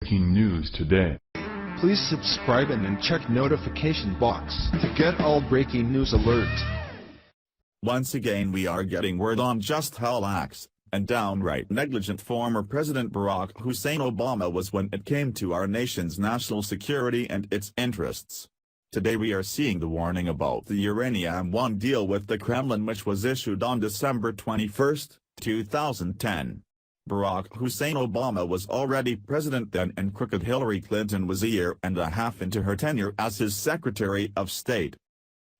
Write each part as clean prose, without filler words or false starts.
Breaking news today. Please subscribe and then check notification box to get all breaking news alerts. Once again we are getting word on just how lax and downright negligent former President Barack Hussein Obama was when it came to our nation's national security and its interests. Today we are seeing the warning about the Uranium One deal with the Kremlin, which was issued on December 21, 2010. Barack Hussein Obama was already president then, and crooked Hillary Clinton was a year and a half into her tenure as his Secretary of State.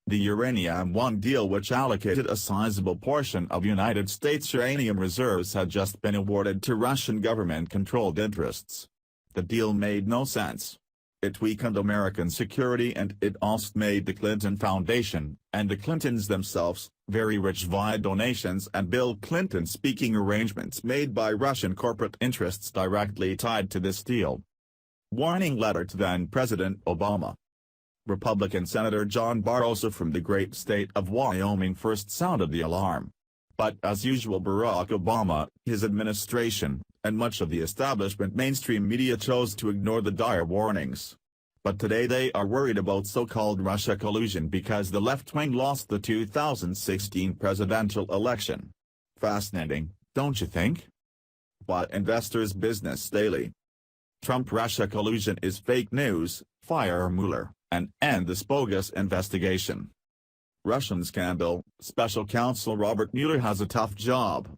The Uranium One deal, which allocated a sizable portion of United States uranium reserves, had just been awarded to Russian government-controlled interests. The deal made no sense. It weakened American security, and it also made the Clinton Foundation, and the Clintons themselves, very rich via donations and Bill Clinton speaking arrangements made by Russian corporate interests directly tied to this deal. Warning letter to then-President Obama. Republican Senator John Barroso from the great state of Wyoming first sounded the alarm. But as usual, Barack Obama, his administration, and much of the establishment mainstream media chose to ignore the dire warnings. But today they are worried about so-called Russia collusion because the left wing lost the 2016 presidential election. Fascinating, don't you think? But Investors Business Daily. Trump-Russia collusion is fake news, fire Mueller, and end this bogus investigation. Russian scandal, Special Counsel Robert Mueller has a tough job.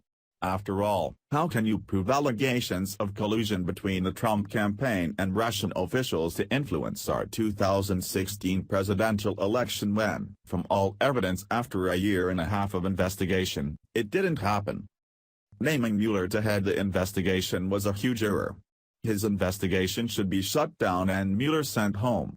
After all, how can you prove allegations of collusion between the Trump campaign and Russian officials to influence our 2016 presidential election when, from all evidence after a year and a half of investigation, it didn't happen? Naming Mueller to head the investigation was a huge error. His investigation should be shut down and Mueller sent home.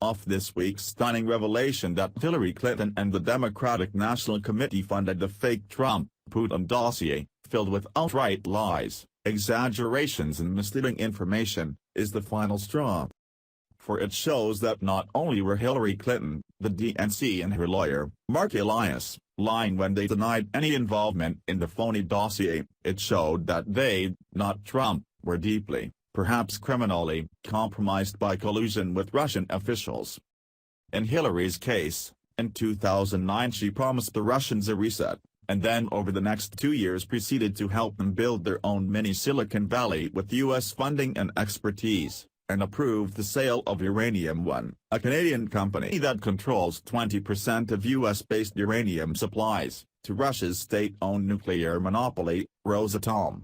Off this week's stunning revelation that Hillary Clinton and the Democratic National Committee funded the fake Trump-Putin dossier, filled with outright lies, exaggerations and misleading information, is the final straw. For it shows that not only were Hillary Clinton, the DNC and her lawyer, Mark Elias, lying when they denied any involvement in the phony dossier, it showed that they, not Trump, were deeply, perhaps criminally, compromised by collusion with Russian officials. In Hillary's case, in 2009 she promised the Russians a reset, and then over the next 2 years proceeded to help them build their own mini Silicon Valley with U.S. funding and expertise, and approved the sale of Uranium One, a Canadian company that controls 20% of U.S.-based uranium supplies, to Russia's state-owned nuclear monopoly, Rosatom.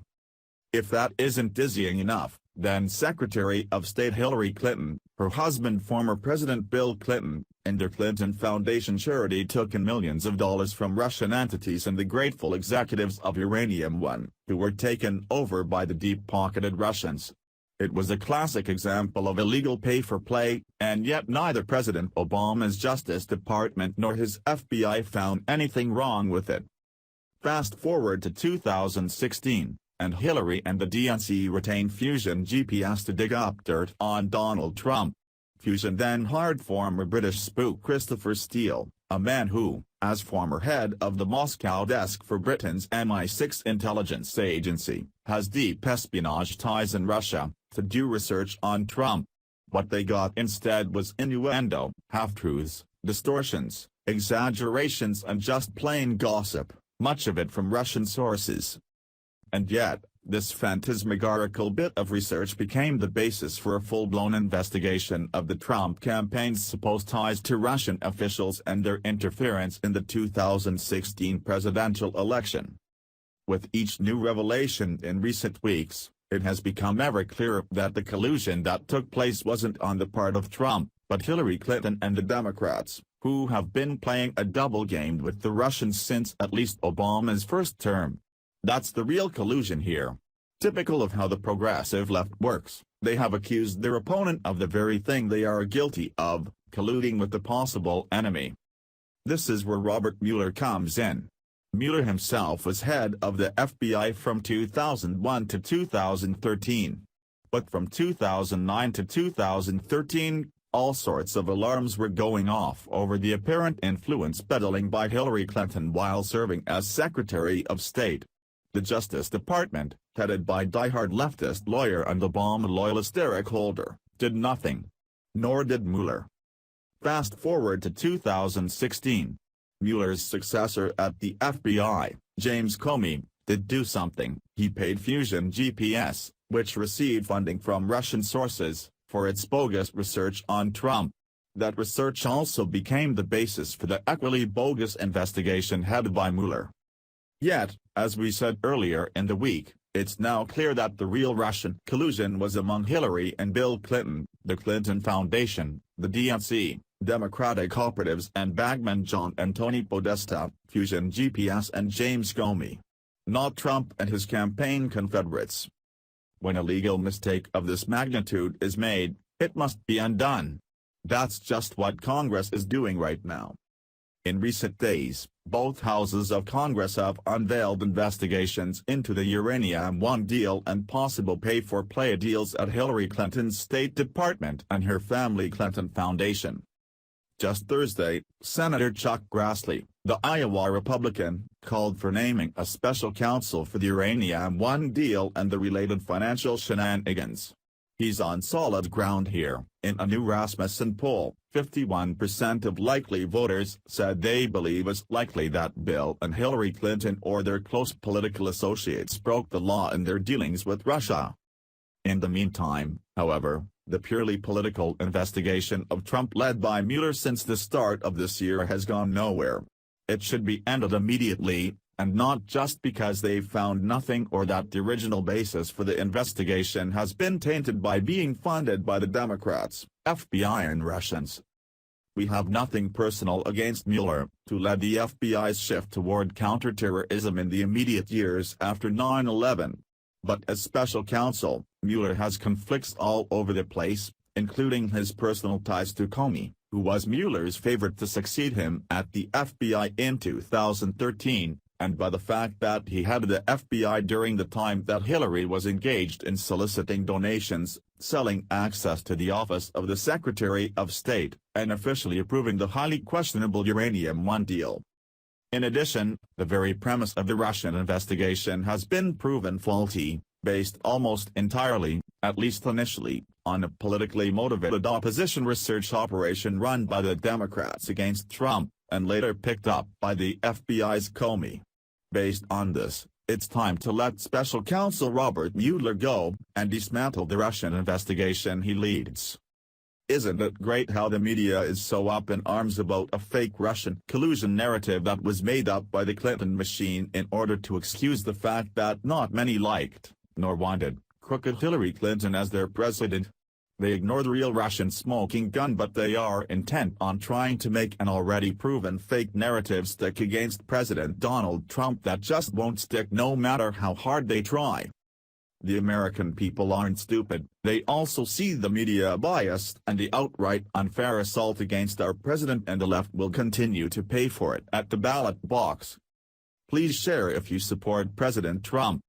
If that isn't dizzying enough, then Secretary of State Hillary Clinton, her husband former President Bill Clinton, and their Clinton Foundation charity took in millions of dollars from Russian entities and the grateful executives of Uranium One, who were taken over by the deep-pocketed Russians. It was a classic example of illegal pay-for-play, and yet neither President Obama's Justice Department nor his FBI found anything wrong with it. Fast forward to 2016. And Hillary and the DNC retained Fusion GPS to dig up dirt on Donald Trump. Fusion then hired former British spook Christopher Steele, a man who, as former head of the Moscow desk for Britain's MI6 intelligence agency, has deep espionage ties in Russia, to do research on Trump. What they got instead was innuendo, half-truths, distortions, exaggerations and just plain gossip, much of it from Russian sources. And yet, this phantasmagorical bit of research became the basis for a full-blown investigation of the Trump campaign's supposed ties to Russian officials and their interference in the 2016 presidential election. With each new revelation in recent weeks, it has become ever clearer that the collusion that took place wasn't on the part of Trump, but Hillary Clinton and the Democrats, who have been playing a double game with the Russians since at least Obama's first term. That's the real collusion here. Typical of how the progressive left works, they have accused their opponent of the very thing they are guilty of, colluding with the possible enemy. This is where Robert Mueller comes in. Mueller himself was head of the FBI from 2001 to 2013. But from 2009 to 2013, all sorts of alarms were going off over the apparent influence peddling by Hillary Clinton while serving as Secretary of State. The Justice Department, headed by die-hard leftist lawyer and Obama loyalist Eric Holder, did nothing. Nor did Mueller. Fast forward to 2016. Mueller's successor at the FBI, James Comey, did do something. He paid Fusion GPS, which received funding from Russian sources, for its bogus research on Trump. That research also became the basis for the equally bogus investigation headed by Mueller. Yet, as we said earlier in the week, it's now clear that the real Russian collusion was among Hillary and Bill Clinton, the Clinton Foundation, the DNC, Democratic operatives and bagman John and Tony Podesta, Fusion GPS and James Comey. Not Trump and his campaign confederates. When a legal mistake of this magnitude is made, it must be undone. That's just what Congress is doing right now. In recent days, both houses of Congress have unveiled investigations into the Uranium One deal and possible pay-for-play deals at Hillary Clinton's State Department and her family Clinton Foundation. Just Thursday, Senator Chuck Grassley, the Iowa Republican, called for naming a special counsel for the Uranium One deal and the related financial shenanigans. He's on solid ground here. In a new Rasmussen poll, 51% of likely voters said they believe it's likely that Bill and Hillary Clinton or their close political associates broke the law in their dealings with Russia. In the meantime, however, the purely political investigation of Trump led by Mueller since the start of this year has gone nowhere. It should be ended immediately, and not just because they've found nothing or that the original basis for the investigation has been tainted by being funded by the Democrats, FBI and Russians. We have nothing personal against Mueller, who led the FBI's shift toward counterterrorism in the immediate years after 9/11. But as special counsel, Mueller has conflicts all over the place, including his personal ties to Comey, who was Mueller's favorite to succeed him at the FBI in 2013, and by the fact that he headed the FBI during the time that Hillary was engaged in soliciting donations, selling access to the office of the Secretary of State, and officially approving the highly questionable Uranium One deal. In addition, the very premise of the Russian investigation has been proven faulty, based almost entirely, at least initially, on a politically motivated opposition research operation run by the Democrats against Trump, and later picked up by the FBI's Comey. Based on this, it's time to let Special Counsel Robert Mueller go, and dismantle the Russian investigation he leads. Isn't it great how the media is so up in arms about a fake Russian collusion narrative that was made up by the Clinton machine in order to excuse the fact that not many liked, nor wanted, crooked Hillary Clinton as their president? They ignore the real Russian smoking gun, but they are intent on trying to make an already proven fake narrative stick against President Donald Trump that just won't stick no matter how hard they try. The American people aren't stupid, they also see the media biased and the outright unfair assault against our president, and the left will continue to pay for it at the ballot box. Please share if you support President Trump.